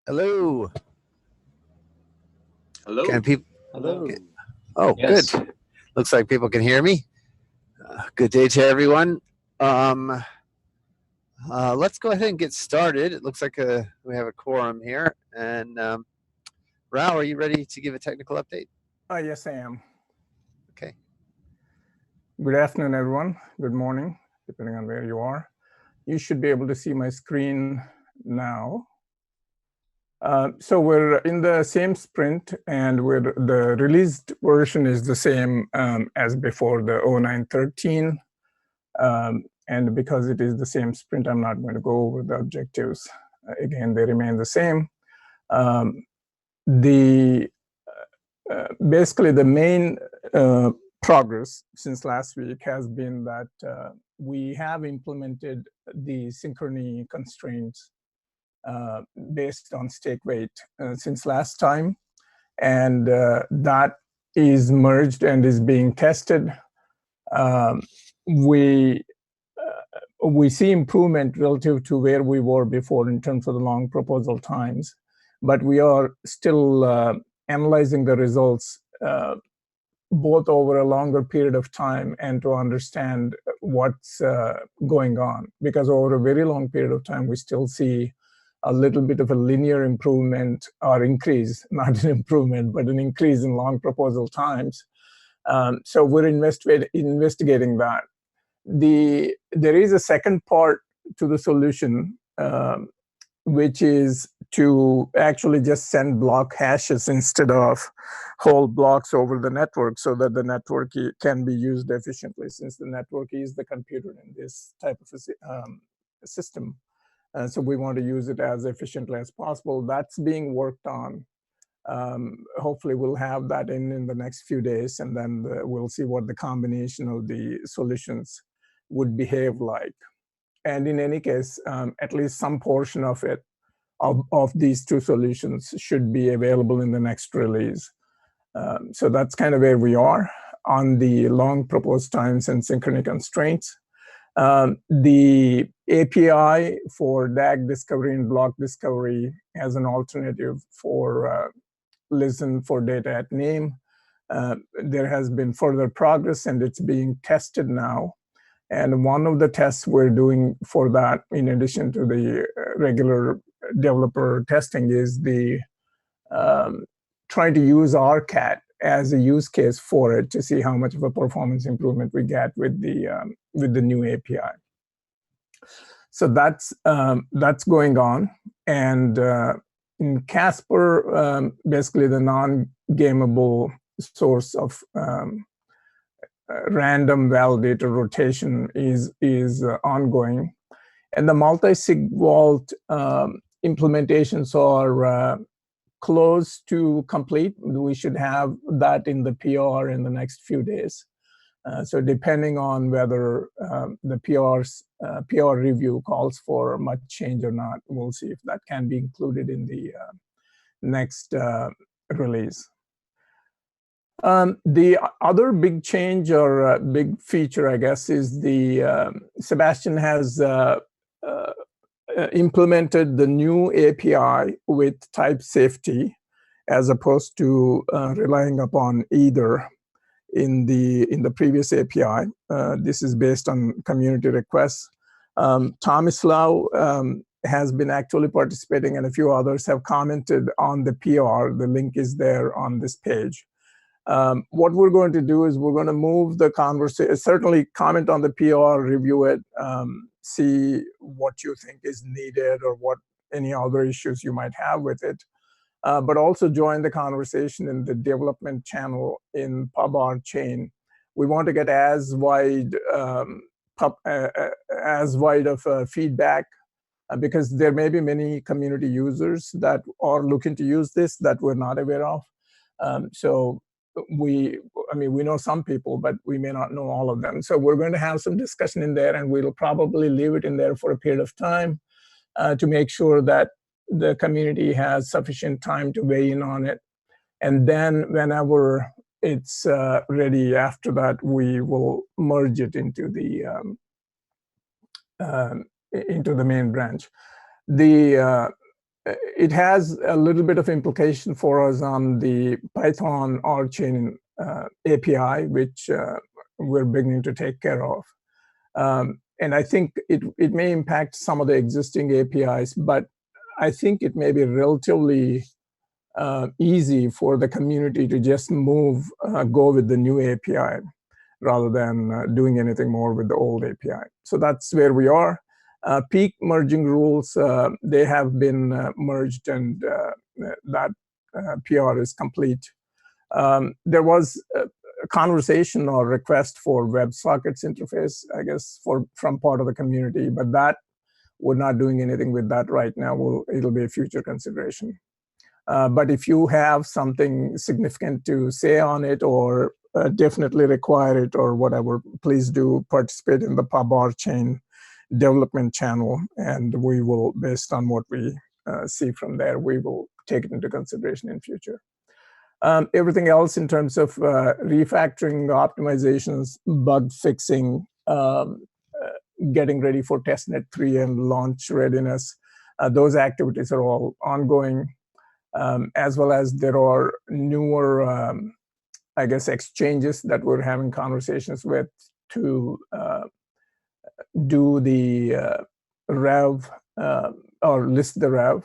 Hello. Hello. Can people? Hello. Oh, good. Yes. Looks like people can hear me. Good day to everyone. Um, let's go ahead and get started. It looks like we have a quorum here. And Rao, are you ready to give a technical update? Yes, I am. Okay. Good afternoon, everyone. Good morning, depending on where you are. You should be able to see my screen now. So we're in the same sprint, and the released version is the same as before, the 0913. And because it is the same sprint, I'm not going to go over the objectives. Again, they remain the same. Basically, the main progress since last week has been that we have implemented the synchrony constraints based on stake weight since last time, and that is merged and is being tested. We see improvement relative to where we were before in terms of the long proposal times, but we are still analyzing the results both over a longer period of time and to understand what's going on. Because over a very long period of time, we still see a little bit of a linear improvement or increase, not an improvement, but an increase in long proposal times. So we're investigating that. There is a second part to the solution, which is to actually just send block hashes instead of whole blocks over the network so that the network can be used efficiently, since the network is the computer in this type of a system. So we want to use it as efficiently as possible. That's being worked on. Hopefully we'll have that in the next few days, and then we'll see what the combination of the solutions would behave like. And in any case, at least some portion of it, of these two solutions, should be available in the next release. So that's kind of where we are on the long proposed times and synchrony constraints. The API for DAG discovery and block discovery as an alternative for listen for data at name. There has been further progress, and it's being tested now. And one of the tests we're doing for that, in addition to the regular developer testing, is the trying to use RCAT as a use case for it to see how much of a performance improvement we get with the new API. So that's going on. And in Casper, basically the non-gameable source of random validator rotation is ongoing, and the multi-sig vault implementations are close to complete. We should have that in the PR in the next few days. So depending on whether the PR review calls for much change or not, we'll see if that can be included in the next release. The other big change or big feature, I guess, is the Sebastian has implemented the new API with type safety, as opposed to relying upon either in the previous API. This is based on community requests. Tomislav has been actually participating, and a few others have commented on the PR. The link is there on this page. What we're going to do is we're going to move the conversation, certainly comment on the PR, review it, see what you think is needed or what any other issues you might have with it, but also join the conversation in the development channel in pub RChain. We want to get as wide of feedback, because there may be many community users that are looking to use this that we're not aware of. So we know some people, but we may not know all of them. So we're going to have some discussion in there, and we'll probably leave it in there for a period of time to make sure that the community has sufficient time to weigh in on it. And then whenever it's ready, after that, we will merge it into the main branch. it has a little bit of implication for us on the Python RChain API, which we're beginning to take care of. And I think it may impact some of the existing APIs, but I think it may be relatively easy for the community to just go with the new API rather than doing anything more with the old API. So that's where we are. Peak merging rules, they have been merged, and that PR is complete. There was a conversation or request for WebSockets interface, I guess, from part of the community, but that we're not doing anything with that right now. It'll be a future consideration. But if you have something significant to say on it, or definitely require it, or whatever, please do participate in the pub RChain development channel, and we will, based on what we see from there, we will take it into consideration in future. Everything else in terms of refactoring, optimizations, bug fixing, getting ready for testnet 3 and launch readiness, those activities are all ongoing, as well as there are newer, I guess, exchanges that we're having conversations with to do the rev or list the rev.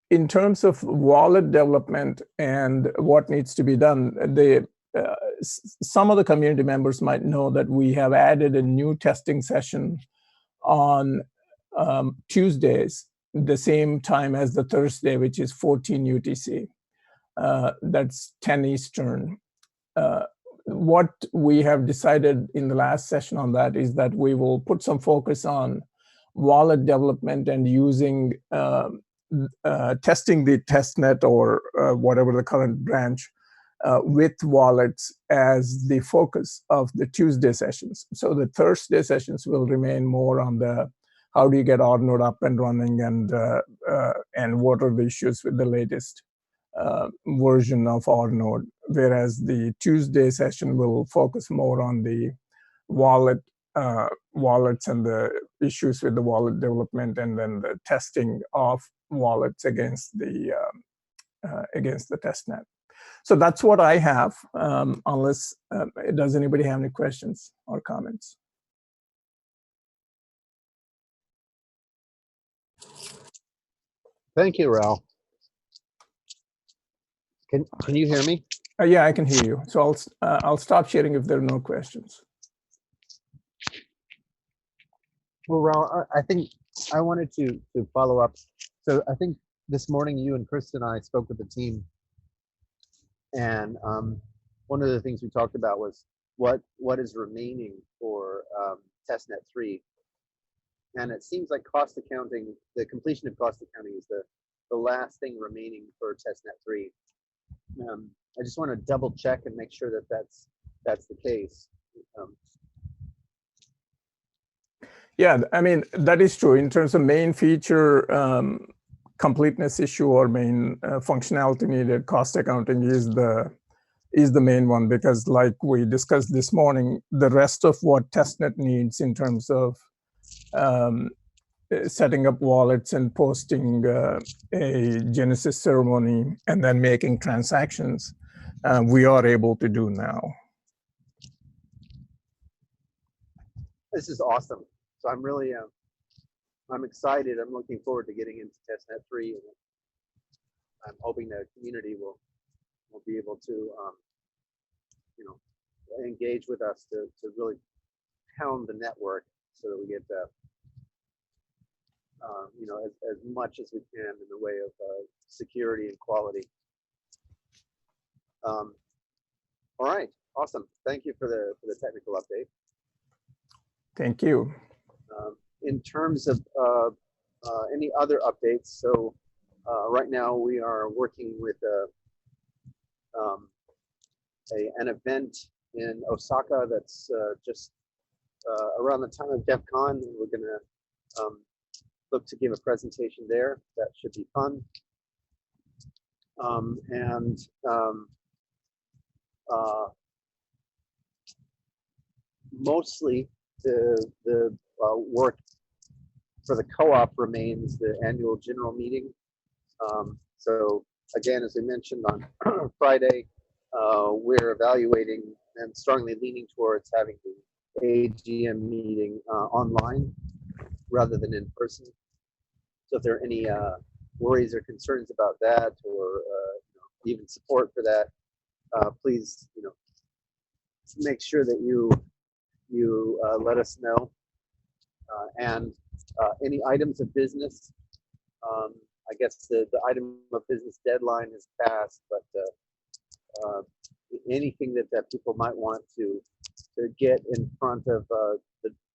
In terms of wallet development and what needs to be done, some of the community members might know that we have added a new testing session on Tuesdays, the same time as the Thursday, which is 14 UTC. That's 10 Eastern. What we have decided in the last session on that is that we will put some focus on wallet development and using testing the testnet or whatever the current branch with wallets as the focus of the Tuesday sessions. So the Thursday sessions will remain more on the how do you get RNode up and running, and what are the issues with the latest version of RNode, whereas the Tuesday session will focus more on the wallets and the issues with the wallet development, and then the testing of wallets against the testnet. So that's what I have, unless, does anybody have any questions or comments? Thank you, Rao. Can you hear me? Yeah, I can hear you. So I'll stop sharing if there are no questions. Well, Rao, I think I wanted to follow up. So I think this morning you and Chris and I spoke with the team, and one of the things we talked about was what is remaining for testnet 3. And it seems like cost accounting, the completion of cost accounting is the last thing remaining for testnet 3. I just want to double check and make sure that that's the case. Yeah, I mean, that is true. In terms of main feature completeness issue or main functionality needed, cost accounting is the main one, because like we discussed this morning, the rest of what testnet needs in terms of setting up wallets and posting a Genesis ceremony and then making transactions, we are able to do now. This is awesome. So I'm really, I'm excited. I'm looking forward to getting into testnet 3. And I'm hoping the community will be able to, engage with us to really pound the network so that we get as much as we can in the way of security and quality. All right, awesome. Thank you for the technical update. Thank you. In terms of any other updates, so right now we are working with an event in Osaka that's just around the time of DEF CON. We're going to look to give a presentation there. That should be fun. Mostly the work for the co-op remains the annual general meeting. So again, as I mentioned on Friday, we're evaluating and strongly leaning towards having the AGM meeting online rather than in person. So if there are any worries or concerns about that, or even support for that, please, make sure that you let us know. And any items of business, I guess the item of business deadline has passed, but anything that people might want to get in front of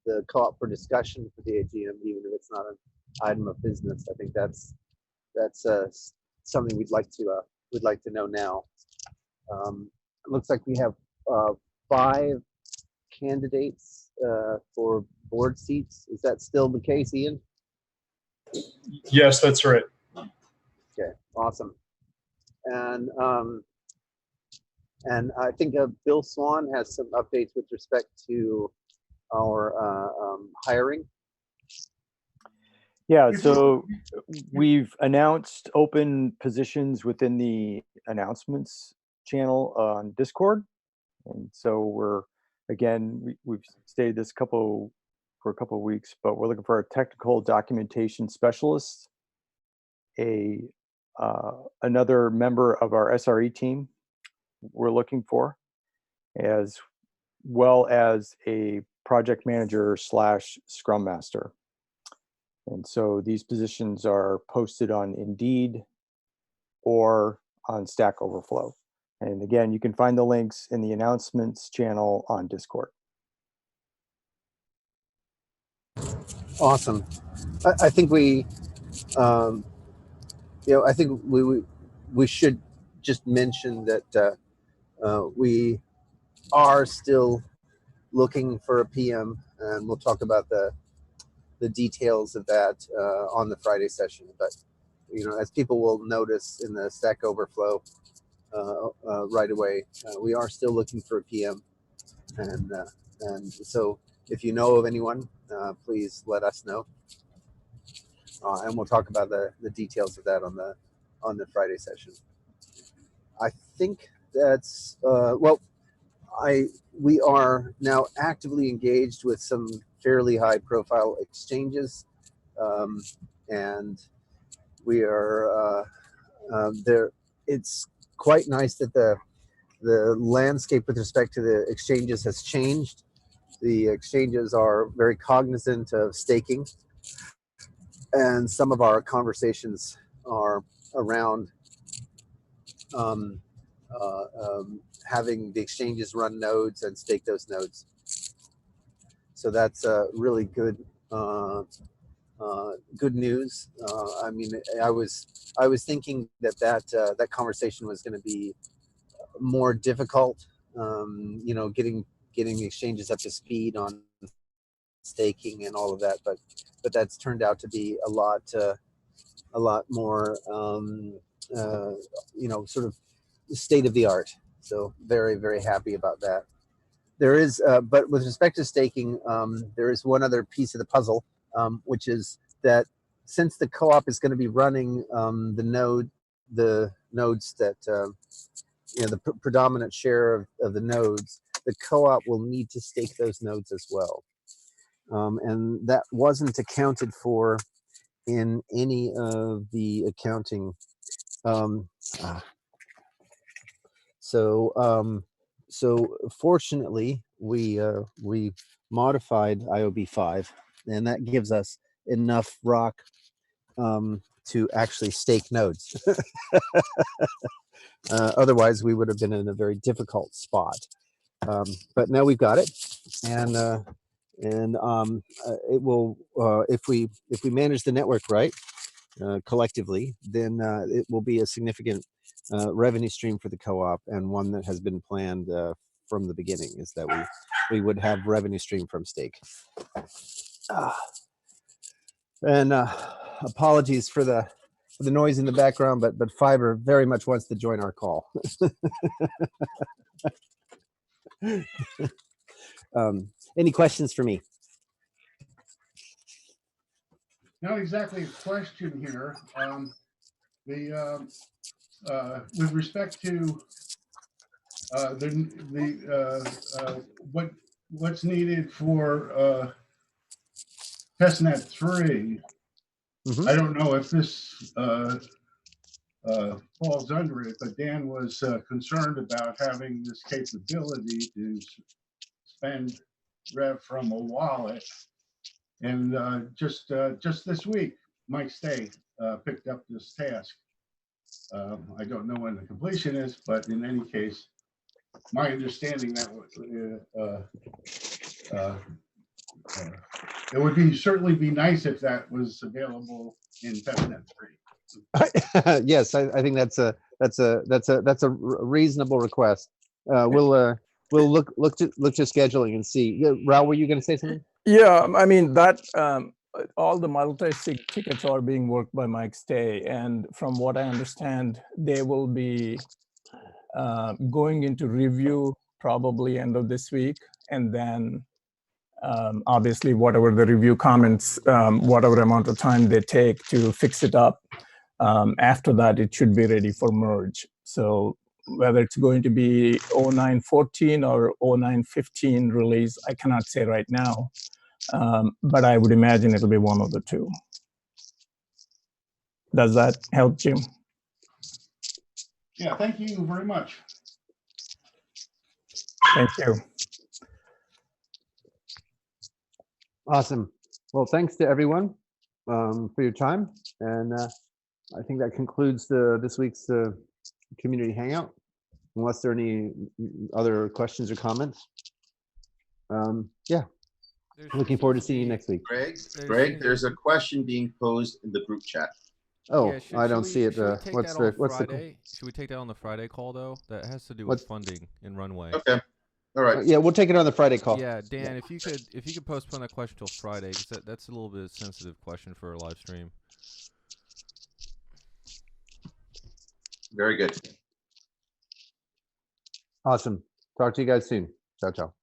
the co-op for discussion for the AGM, even if it's not an item of business, I think that's something we'd like to know now. It looks like we have 5 candidates for board seats. Is that still the case, Ian? Yes, that's right. Okay, awesome. And I think Bill Swan has some updates with respect to our hiring. Yeah, so we've announced open positions within the announcements channel on Discord. And so we've stated this for a couple of weeks, but we're looking for a technical documentation specialist, another member of our SRE team we're looking for, as well as a project manager / Scrum Master. And so these positions are posted on Indeed or on Stack Overflow. And again, you can find the links in the announcements channel on Discord. Awesome. I think I think we should just mention that we are still looking for a PM, and we'll talk about the details of that on the Friday session. But as people will notice in the Stack Overflow right away, we are still looking for a PM, and so if you know of anyone, please let us know, and we'll talk about the details of that on the Friday session. I think that's we are now actively engaged with some fairly high profile exchanges, and we are there. It's quite nice that the landscape with respect to the exchanges has changed. The exchanges are very cognizant of staking, and some of our conversations are around having the exchanges run nodes and stake those nodes. So that's really good good news. I mean, I was thinking that conversation was going to be more difficult, getting the exchanges up to speed on staking and all of that, but that's turned out to be a lot more sort of state of the art. So very, very happy about that. There is, but with respect to staking, there is one other piece of the puzzle, which is that since the co-op is going to be running the nodes that the predominant share of the nodes, the co-op will need to stake those nodes as well, and that wasn't accounted for in any of the accounting. So fortunately, we modified IOB 5, and that gives us enough rock to actually stake nodes. Otherwise, we would have been in a very difficult spot. But now we've got it, and it will if we manage the network right collectively, then it will be a significant revenue stream for the co-op, and one that has been planned from the beginning, is that we would have revenue stream from stake. And apologies for the noise in the background, but Fiverr very much wants to join our call. Any questions for me? not exactly a question here. With respect to what's needed for testnet 3, Mhm. I don't know if this falls under it, but Dan was concerned about having this capability to spend rev from a wallet. And just this week, Mike Stay picked up this task. I don't know when the completion is, but in any case, my understanding that it would be certainly be nice if that was available in testnet 3. Yes, I think that's a reasonable request. We'll look to scheduling and see. Yeah, Raul, were you going to say something? Yeah, I mean that all the multi-sig tickets are being worked by Mike Stay, and from what I understand, they will be going into review probably end of this week, and then obviously whatever the review comments, whatever amount of time they take to fix it up, after that it should be ready for merge. So whether it's going to be 0914 or 0915 release, I cannot say right now. But I would imagine it'll be one of the two. Does that help, Jim? Yeah, thank you very much. Thank you. Awesome. Well, thanks to everyone for your time, and I think that concludes this week's community hangout. Unless there are any other questions or comments. Yeah. Looking forward to seeing you next week. Greg, there's a question being posed in the group chat. Oh, Yeah, I don't see it. Should we take What's that on the Friday? Should we take that on the Friday call though? That has to do with funding and runway. Okay. All right. yeah, we'll take it on the Friday call. Yeah, Dan, if you could postpone that question till Friday, because that's a little bit of a sensitive question for a live stream. Very good. Awesome. Talk to you guys soon. Ciao, ciao.